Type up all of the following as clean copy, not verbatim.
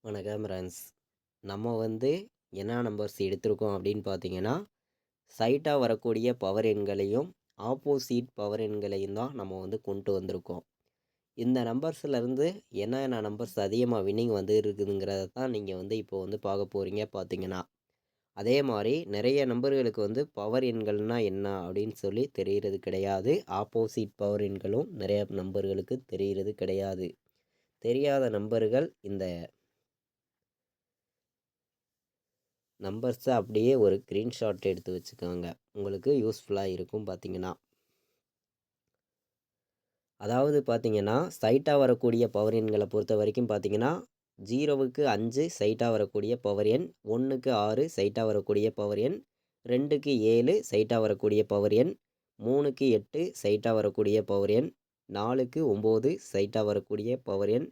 வணக்கம் ஃப்ரெண்ட்ஸ். நம்ம என்ன நம்பர்ஸ் எடுத்திருக்கோம் அப்படின்னு பார்த்தீங்கன்னா, சைட்டாக வரக்கூடிய பவர் எண்களையும், ஆப்போசிட் பவர் எண்களையும் தான் நம்ம கொண்டு வந்திருக்கோம். இந்த நம்பர்ஸ்லேருந்து என்னென்ன நம்பர்ஸ் அதிகமாக வின்னிங் இருக்குதுங்கிறத தான் நீங்கள் இப்போ பார்க்க போகிறீங்க பார்த்தீங்கன்னா. அதே மாதிரி நிறைய நம்பர்களுக்கு பவர் எண்கள்னால் என்ன அப்படின்னு சொல்லி தெரிகிறது கிடையாது. ஆப்போசிட் பவர் எண்களும் நிறைய நம்பர்களுக்கு தெரிகிறது கிடையாது. தெரியாத நம்பர்கள் இந்த நம்பர்ஸை அப்படியே ஒரு ஸ்க்ரீன்ஷாட் எடுத்து வச்சுக்கோங்க. உங்களுக்கு யூஸ்ஃபுல்லாக இருக்கும் பார்த்தீங்கன்னா. அதாவது பார்த்தீங்கன்னா, சைட்டாக வரக்கூடிய பவர் எண்களை பொறுத்த வரைக்கும் பார்த்தீங்கன்னா, 0க்கு 5 சைட்டாக வரக்கூடிய பவர் எண், 1க்கு 6 சைட்டாக வரக்கூடிய பவர் எண், 2க்கு 7 சைட்டாக வரக்கூடிய பவர் எண், 3க்கு 8 சைட்டாக வரக்கூடிய பவர் எண், 4க்கு 9 சைட்டாக வரக்கூடிய பவர் எண்,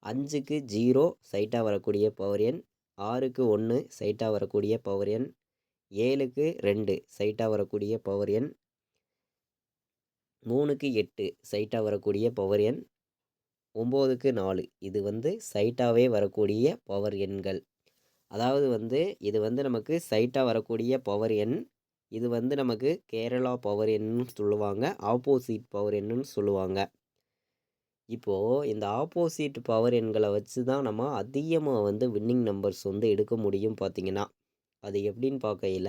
5க்கு 0 சைட்டாக வரக்கூடிய பவர் எண், 6க்கு 1 சைட்டாக வரக்கூடிய பவர் எண், 7க்கு 2 சைட்டாக வரக்கூடிய பவர் எண், 3க்கு 8 சைட்டாக வரக்கூடிய பவர் எண், 9க்கு 4 இது சைட்டாகவே வரக்கூடிய பவர் எண்கள். அதாவது இது நமக்கு சைட்டாக வரக்கூடிய பவர் எண். இது நமக்கு கேரளா பவர் எண்ணுன்னு சொல்லுவாங்க, ஆப்போசிட் பவர் எண்ணுன்னு சொல்லுவாங்க. இப்போது இந்த ஆப்போசிட் பவர் எண்களை வச்சு தான் நம்ம அதிகமாக வின்னிங் நம்பர்ஸ் எடுக்க முடியும் பார்த்தீங்கன்னா. அது எப்படின்னு பார்க்கையில்,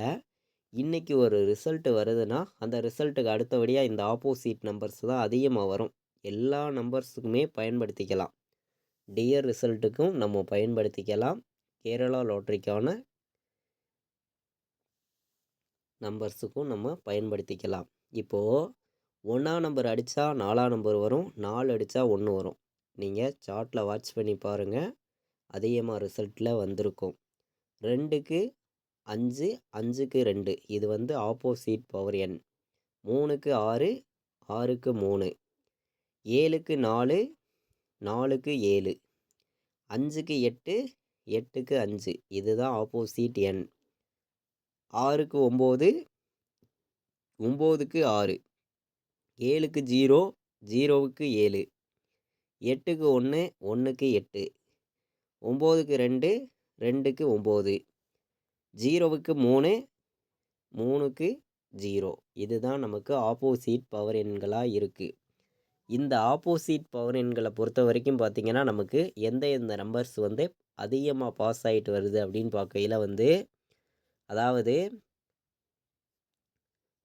இன்றைக்கி ஒரு ரிசல்ட் வருதுன்னா அந்த ரிசல்ட்டுக்கு அடுத்தபடியாக இந்த ஆப்போசிட் நம்பர்ஸ் தான் அதிகமாக வரும். எல்லா நம்பர்ஸுக்குமே பயன்படுத்திக்கலாம். டியர் ரிசல்ட்டுக்கும் நம்ம பயன்படுத்திக்கலாம். கேரளா லாட்ரிக்கான நம்பர்ஸுக்கும் நம்ம பயன்படுத்திக்கலாம். இப்போது 1ஆம் நம்பர் அடித்தா 4ஆம் நம்பர் வரும், 4 அடித்தா 1 வரும். நீங்கள் சார்ட்டில் வாட்ச் பண்ணி பாருங்கள், அதிகமாக ரிசல்ட்டில் வந்திருக்கும். 2க்கு 5, 5க்கு 2 இது ஆப்போசிட் பவர் எண். 3க்கு 6, 6க்கு 3, 7க்கு 4, 4க்கு 7, 5க்கு 8, 8க்கு 5 இதுதான் ஆப்போசிட் எண். 6க்கு 9, 9க்கு 6, 7க்கு 0, 0க்கு 7, 8க்கு 1, 1க்கு 8, 9க்கு 2, 2க்கு 9, 0க்கு 3, 3க்கு 0 இதுதான் நமக்கு ஆப்போசிட் பவர் எண்களாக இருக்குது. இந்த ஆப்போசிட் பவர் எண்களை பொறுத்த வரைக்கும் பார்த்திங்கன்னா, நமக்கு எந்த நம்பர்ஸ் அதிகமாக பாஸ் ஆகிட்டு வருது அப்படின்னு பார்க்கையில் அதாவது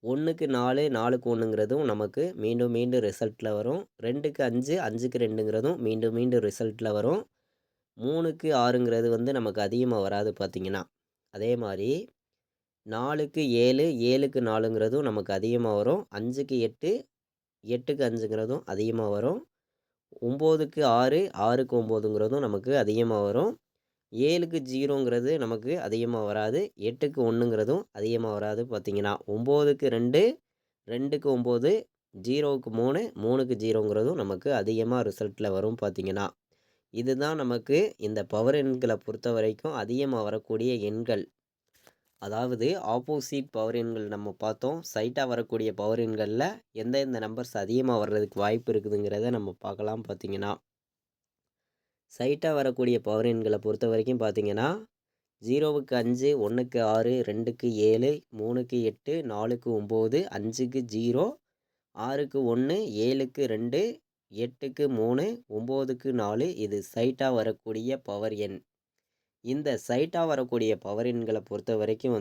1க்கு 4, 4க்கு 1ங்கிறதும் நமக்கு மீண்டும் மீண்டும் ரிசல்ட்டில் வரும். 2க்கு 5, 5க்கு 2ங்கிறதும் மீண்டும் மீண்டும் ரிசல்ட்டில் வரும். 3க்கு 6ங்கிறது நமக்கு அதிகமாக வராது பார்த்திங்கன்னா. அதே மாதிரி 4க்கு 7, 7க்கு 4ங்கிறதும் நமக்கு அதிகமாக வரும். 5க்கு 8, 8க்கு 5ங்கிறதும் அதிகமாக வரும். 9க்கு 6, 6க்கு 9ங்கிறதும் நமக்கு அதிகமாக வரும். 7க்கு 0ங்கிறது நமக்கு அதிகமாக வராது. 8க்கு 1ங்கிறதும் அதிகமாக வராது பார்த்திங்கன்னா. 9க்கு 2, 2க்கு 9, 0க்கு 3, 3க்கு 0ங்கிறதும் நமக்கு அதிகமாக ரிசல்ட்டில் வரும் பார்த்திங்கன்னா. இதுதான் நமக்கு இந்த பவர் எண்களை பொறுத்த வரைக்கும் அதிகமாக வரக்கூடிய எண்கள். அதாவது ஆப்போசிட் பவர் எண்கள் நம்ம பார்த்தோம். சைட்டாக வரக்கூடிய பவர் எண்களில் எந்தெந்த நம்பர்ஸ் அதிகமாக வர்றதுக்கு வாய்ப்பு இருக்குதுங்கிறத நம்ம பார்க்கலாம் பார்த்திங்கன்னா. சைட்டாக வரக்கூடிய பவர் எண்களை பொறுத்த வரைக்கும் பார்த்திங்கன்னா, 0க்கு 5, 1க்கு 6, 2க்கு 7, 3க்கு 8, 4க்கு 9, 5க்கு 0, 6க்கு 1, 7க்கு 2, 8க்கு 3, 9க்கு 4 இது சைட்டாக வரக்கூடிய பவர் எண். இந்த சைட்டாக வரக்கூடிய பவர் எண்களை பொறுத்த வரைக்கும்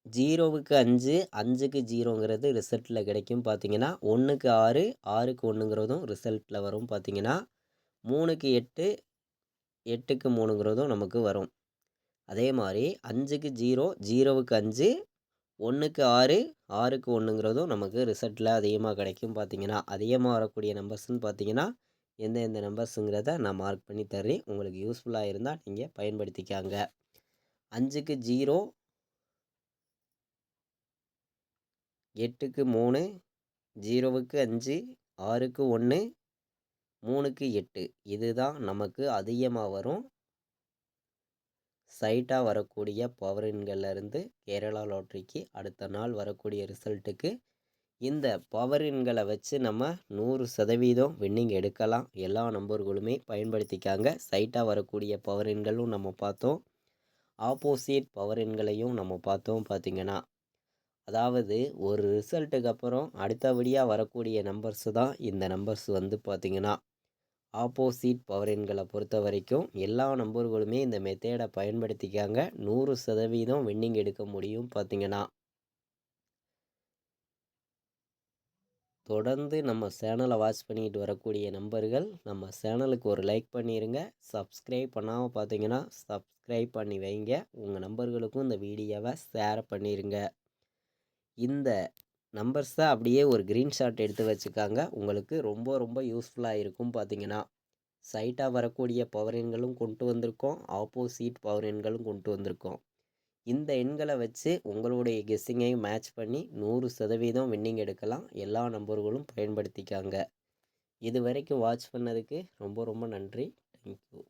0க்கு 5, 5க்கு 0ங்கிறது ரிசல்ட்டில் கிடைக்கும் பார்த்திங்கன்னா. 1க்கு 6, 6க்கு 1ங்கிறதும் ரிசல்ட்டில் வரும் பார்த்திங்கன்னா. 3க்கு 8, 8க்கு 3ங்கிறதும் நமக்கு வரும். அதே மாதிரி 5க்கு 0, 0க்கு 5, 1க்கு 6, 6க்கு 1ங்கிறதும் நமக்கு ரிசல்ட்டில் அதிகமாக கிடைக்கும் பார்த்திங்கன்னா. அதிகமாக வரக்கூடிய நம்பர்ஸ்ன்னு பார்த்திங்கன்னா எந்த நம்பர்ஸுங்கிறத நான் மார்க் பண்ணி தர்றேன். உங்களுக்கு யூஸ்ஃபுல்லாக இருந்தால் நீங்கள் பயன்படுத்திக்காங்க. 5க்கு 0, 8க்கு 3, 0க்கு 5, 6க்கு 1, 3க்கு 8 இதுதான் நமக்கு அதிகமாக வரும் சைட்டாக வரக்கூடிய பவர் எண்கள்லேருந்து கேரளா லாட்ரிக்கு அடுத்த நாள் வரக்கூடிய ரிசல்ட்டுக்கு இந்த பவர் எண்களை வச்சு நம்ம 100% வின்னிங் எடுக்கலாம். எல்லா நம்பர்களுமே பயன்படுத்திக்காங்க. சைட்டாக வரக்கூடிய பவர் எண்களும் நம்ம பார்த்தோம். ஆப்போசிட் பவர் எண்களையும் நம்ம பார்த்தோம் பார்த்தீங்கன்னா. அதாவது ஒரு ரிசல்ட்டுக்கு அப்புறம் அடுத்தபடியாக வரக்கூடிய நம்பர்ஸ் தான் இந்த நம்பர்ஸ் வந்து பார்த்தீங்கன்னா ஆப்போசிட் பவர் எண்களை பொறுத்த வரைக்கும் எல்லா நம்பர்களுமே இந்த மெத்தேடை பயன்படுத்திக்காங்க. 100% வின்னிங் எடுக்க முடியும் பார்த்தீங்கன்னா. தொடர்ந்து நம்ம சேனலை வாட்ச் பண்ணிட்டு வரக்கூடிய நம்பர்கள் நம்ம சேனலுக்கு ஒரு லைக் பண்ணிடுங்க. சப்ஸ்கிரைப் பண்ணாமல் பார்த்தீங்கன்னா சப்ஸ்கிரைப் பண்ணி வைங்க. உங்கள் நம்பர்களுக்கும் இந்த வீடியோவை ஷேர் பண்ணிடுங்க. இந்த நம்பர்ஸை அப்படியே ஒரு ஸ்க்ரீன்ஷாட் எடுத்து வச்சுக்காங்க. உங்களுக்கு ரொம்ப ரொம்ப யூஸ்ஃபுல்லாக இருக்கும் பார்த்தீங்கன்னா. சைட்டாக வரக்கூடிய பவர் எண்களும் கொண்டு வந்திருக்கோம். ஆப்போசிட் பவர் எண்களும் கொண்டு வந்திருக்கோம். இந்த எண்களை வச்சு உங்களுடைய கெஸ்ஸிங்கையும் மேட்ச் பண்ணி 100% வின்னிங் எடுக்கலாம். எல்லா நம்பர்களும் பயன்படுத்திக்காங்க. இது வரைக்கும் வாட்ச் பண்ணதுக்கு ரொம்ப ரொம்ப நன்றி. தேங்க்யூ.